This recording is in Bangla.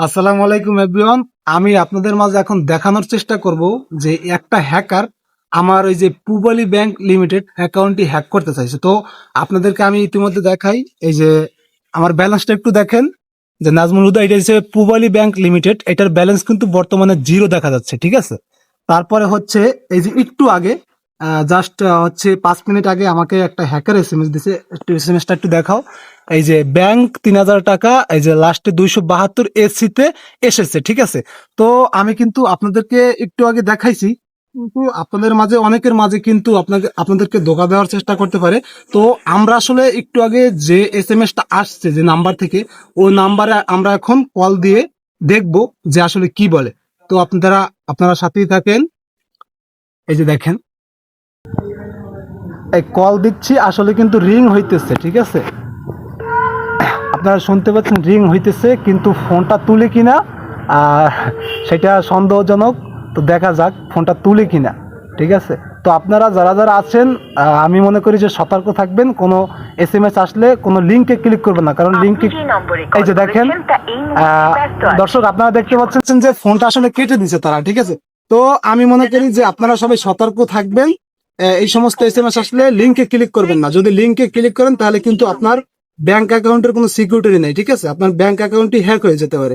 আসসালামু আলাইকুম এভরিওয়ান। আমি আপনাদের মাঝে এখন দেখানোর চেষ্টা করব যে একটা হ্যাকার আমার ওই যে পূবালী ব্যাংক লিমিটেড অ্যাকাউন্টটি হ্যাক করতে চাইছে। তো আপনাদেরকে আমি ইতিমধ্যে দেখাই, এই যে আমার ব্যালেন্সটা একটু দেখেন, যে নাজমুল হুদা, এটা হচ্ছে পূবালী ব্যাংক লিমিটেড, এটার ব্যালেন্স কিন্তু বর্তমানে জিরো দেখা যাচ্ছে, ঠিক আছে। তারপরে হচ্ছে এই যে একটু আগে জাস্ট হচ্ছে 5 মিনিট আগে আমাকে একটা হ্যাকার এসএমএস দিছে, একটু এসএমএসটা একটু দেখাও। এই যে ব্যাংক 3,000 টাকা, এই যে লাস্টে 272 এসিতে এসেছে, ঠিক আছে। তো আমি কিন্তু আপনাদেরকে একটু আগে দেখাইছি, কিন্তু আপনাদের মাঝে অনেকের মাঝে কিন্তু আপনাদেরকে ধোঁকা দেওয়ার চেষ্টা করতে পারে। তো আমরা আসলে একটু আগে যে এসএমএসটা আসছে যে নাম্বার থেকে, ওই নাম্বারে আমরা এখন কল দিয়ে দেখব যে আসলে কি বলে। তো আপনারা সাথেই থাকেন। এই যে দেখেন, এই কল দিচ্ছি, আসলে কিন্তু রিং হইতেছে, ঠিক আছে। আপনারা শুনতে পাচ্ছেন রিং হইতেছে, কিন্তু ফোনটা তুলে কিনা আর সেটা সন্দেহজনক। তো দেখা যাক ফোনটা তুলে কিনা, ঠিক আছে। তো আপনারা যারা যারা আছেন, আমি মনে করি যে সতর্ক থাকবেন, কোনো এসএমএস আসলে কোনো লিঙ্কে ক্লিক করবেন না, কারণ লিঙ্কে, এই যে দেখেন দর্শক, আপনারা দেখতে পাচ্ছেন যে ফোনটা আসলে কেটে দিছে তারা, ঠিক আছে। তো আমি মনে করি যে আপনারা সবাই সতর্ক থাকবেন, এই সমস্ত এসএমএস আসলে লিঙ্কে ক্লিক করবেন না। যদি লিঙ্কে ক্লিক করেন তাহলে কিন্তু আপনার ব্যাংক অ্যাকাউন্টের কোনো সিকিউরিটি নেই, ঠিক আছে, আপনার ব্যাংক অ্যাকাউন্টটি হ্যাক হয়ে যেতে পারে।